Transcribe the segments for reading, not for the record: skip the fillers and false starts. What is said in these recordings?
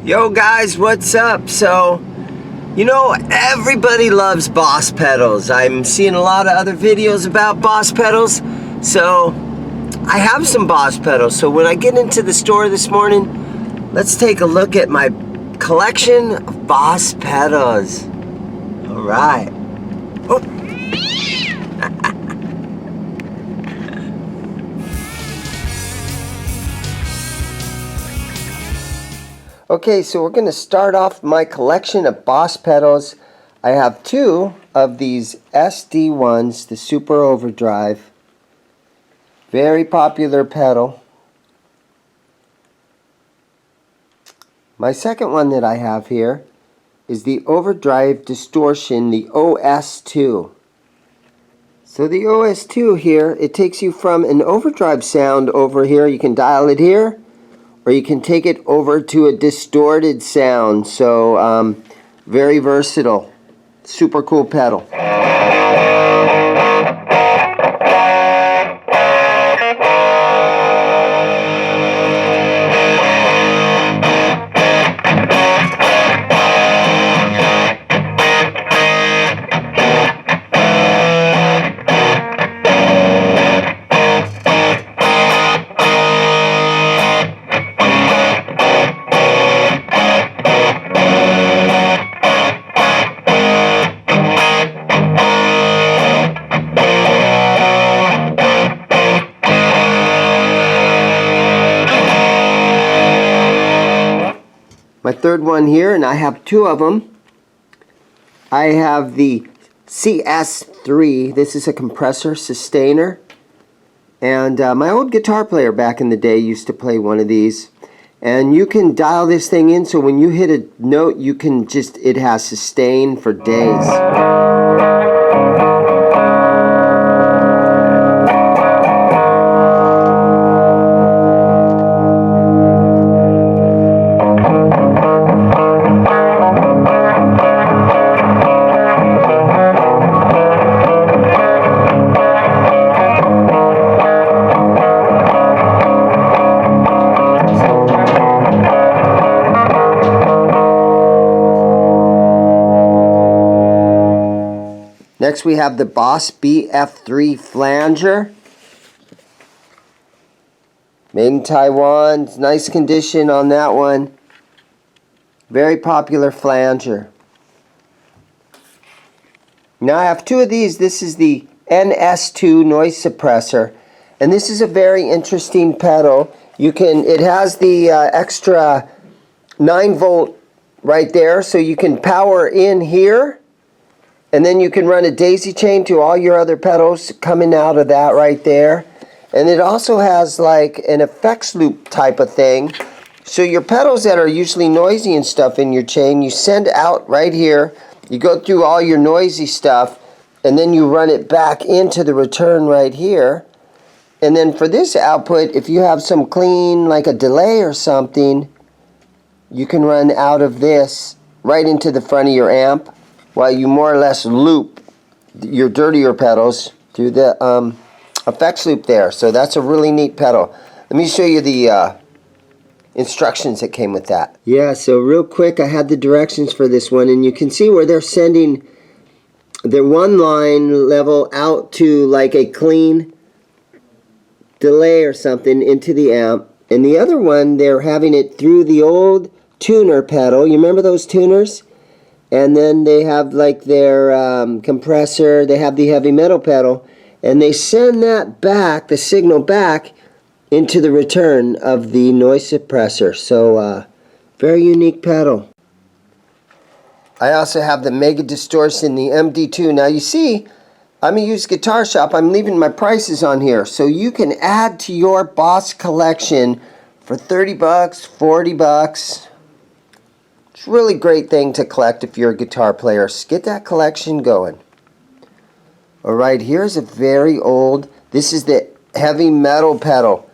Yo guys, what's up? So, you know, everybody loves Boss pedals. I'm seeing a lot of other videos about Boss pedals. So, I have some Boss pedals. So when I get into the store this morning, let's take a look at my collection of Boss pedals. All right. Oh. Okay, so we're going to start off my collection of Boss pedals. I have two of these SD1s, the Super Overdrive. Very popular pedal. My second one that I have here is the Overdrive Distortion, the OS2. So the OS2 here, it takes you from an overdrive sound over here. You can dial it here, or you can take it over to a distorted sound. So very versatile, super cool pedal. My third one here, and I have two of them. I have the CS3. This is a compressor sustainer. And my old guitar player back in the day used to play one of these. And you can dial this thing in so when you hit a note, you can just, it has sustain for days. Next we have the Boss BF3 flanger. Made in Taiwan. It's nice condition on that one. Very popular flanger. Now I have two of these. This is the NS2 noise suppressor. And this is a very interesting pedal. It has the extra 9-volt right there, so you can power in here. And then you can run a daisy chain to all your other pedals coming out of that right there. And it also has like an effects loop type of thing. So your pedals that are usually noisy and stuff in your chain, you send out right here. You go through all your noisy stuff, and then you run it back into the return right here. And then for this output, if you have some clean, like a delay or something, you can run out of this right into the front of your amp, while you more or less loop your dirtier pedals through the effects loop there. So that's a really neat pedal. Let me show you the instructions that came with that. Yeah, so real quick, I had the directions for this one, and you can see where they're sending their one line level out to like a clean delay or something into the amp, and the other one they're having it through the old tuner pedal. You remember those tuners? And then they have like their compressor, they have the heavy metal pedal, and they send that back, the signal back, into the return of the noise suppressor. So, very unique pedal. I also have the Mega Distortion, the MD2. Now you see, I'm a used guitar shop, I'm leaving my prices on here. So you can add to your Boss collection for 30 bucks, 40 bucks. It's a really great thing to collect if you're a guitar player. Get that collection going. Alright, here's a very old, this is the heavy metal pedal.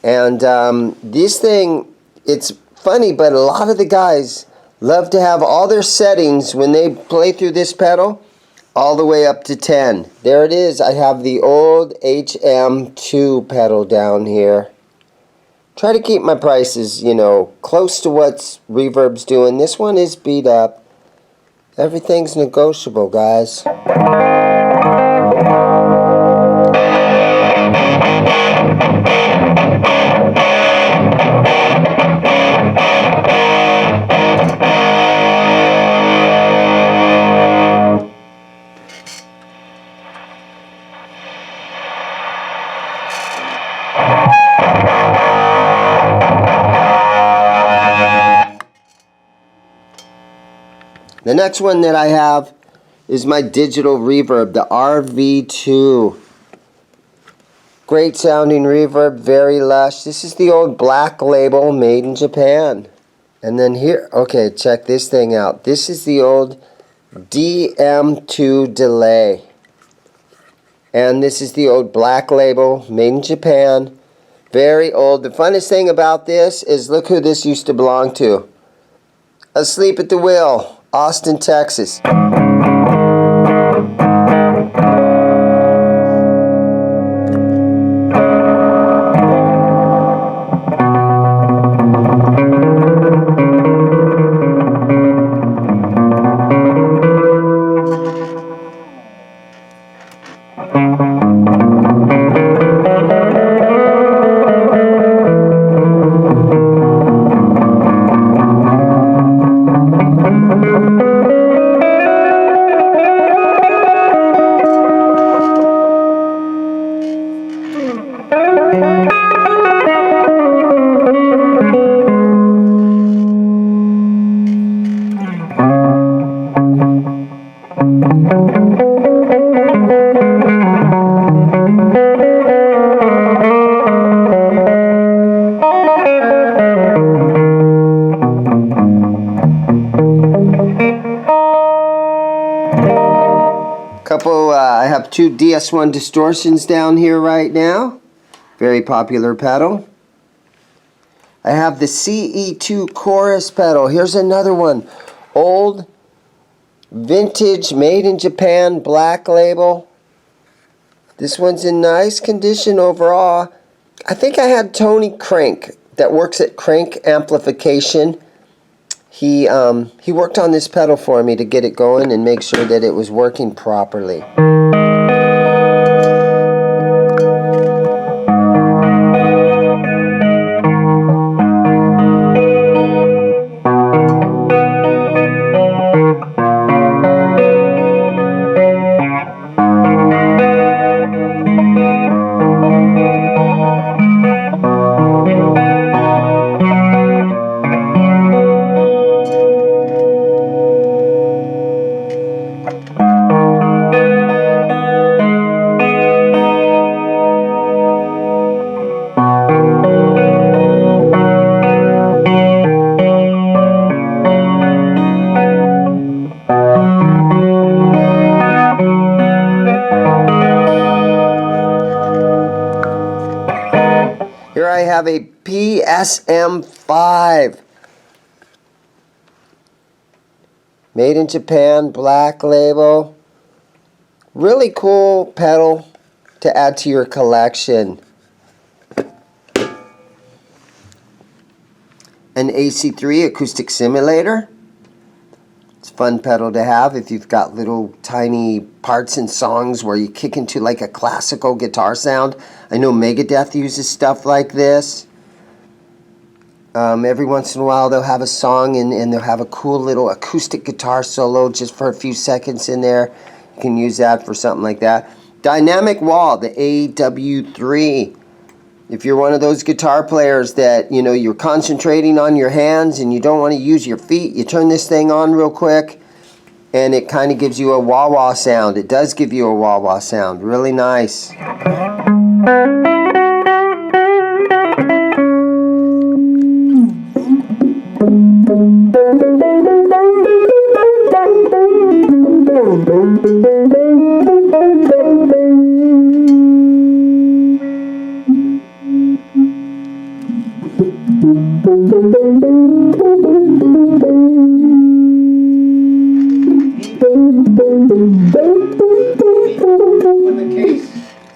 And this thing, it's funny, but a lot of the guys love to have all their settings when they play through this pedal all the way up to 10. There it is. I have the old HM2 pedal down here. Try to keep my prices, you know, close to what Reverb's doing. This one is beat up. Everything's negotiable, guys. The next one that I have is my digital reverb, the RV2. Great sounding reverb, very lush. This is the old Black Label made in Japan. And then here, okay, check this thing out. This is the old Dm2 Delay. And this is the old Black Label made in Japan. Very old. The funnest thing about this is look who this used to belong to. Asleep at the Wheel, Austin, Texas. I have two DS1 distortions down here right now. Very popular pedal. I have the Ce2 Chorus Pedal. Here's another one. Old, vintage, made in Japan, Black Label. This one's in nice condition overall. I think I had Tony Crank that works at Crank Amplification. He worked on this pedal for me to get it going and make sure that it was working properly. Here I have a PSM5. Made in Japan, Black Label. Really cool pedal to add to your collection. An AC3 Acoustic Simulator. It's a fun pedal to have if you've got little tiny parts in songs where you kick into like a classical guitar sound. I know Megadeth uses stuff like this. Every once in a while they'll have a song and they'll have a cool little acoustic guitar solo just for a few seconds in there. You can use that for something like that. Dynamic Wall, the AW3. If you're one of those guitar players that, you know, you're concentrating on your hands and you don't want to use your feet, you turn this thing on real quick and it kind of gives you a wah-wah sound. It does give you a wah-wah sound. Really nice.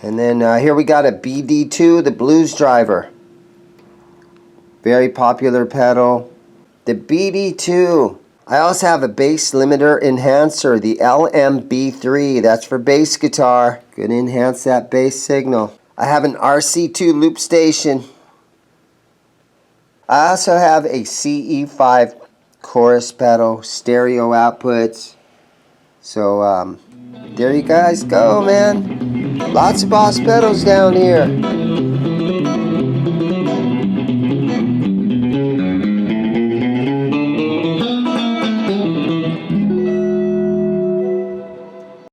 And then here we got a BD2, the Blues Driver. very popular pedal. The BD2. I also have a bass limiter enhancer, the LMB3. That's for bass guitar. Gonna enhance that bass signal. I have an RC2 loop station. I also have a Ce5 chorus pedal, stereo outputs. So there you guys go, man. Lots of Boss pedals down here.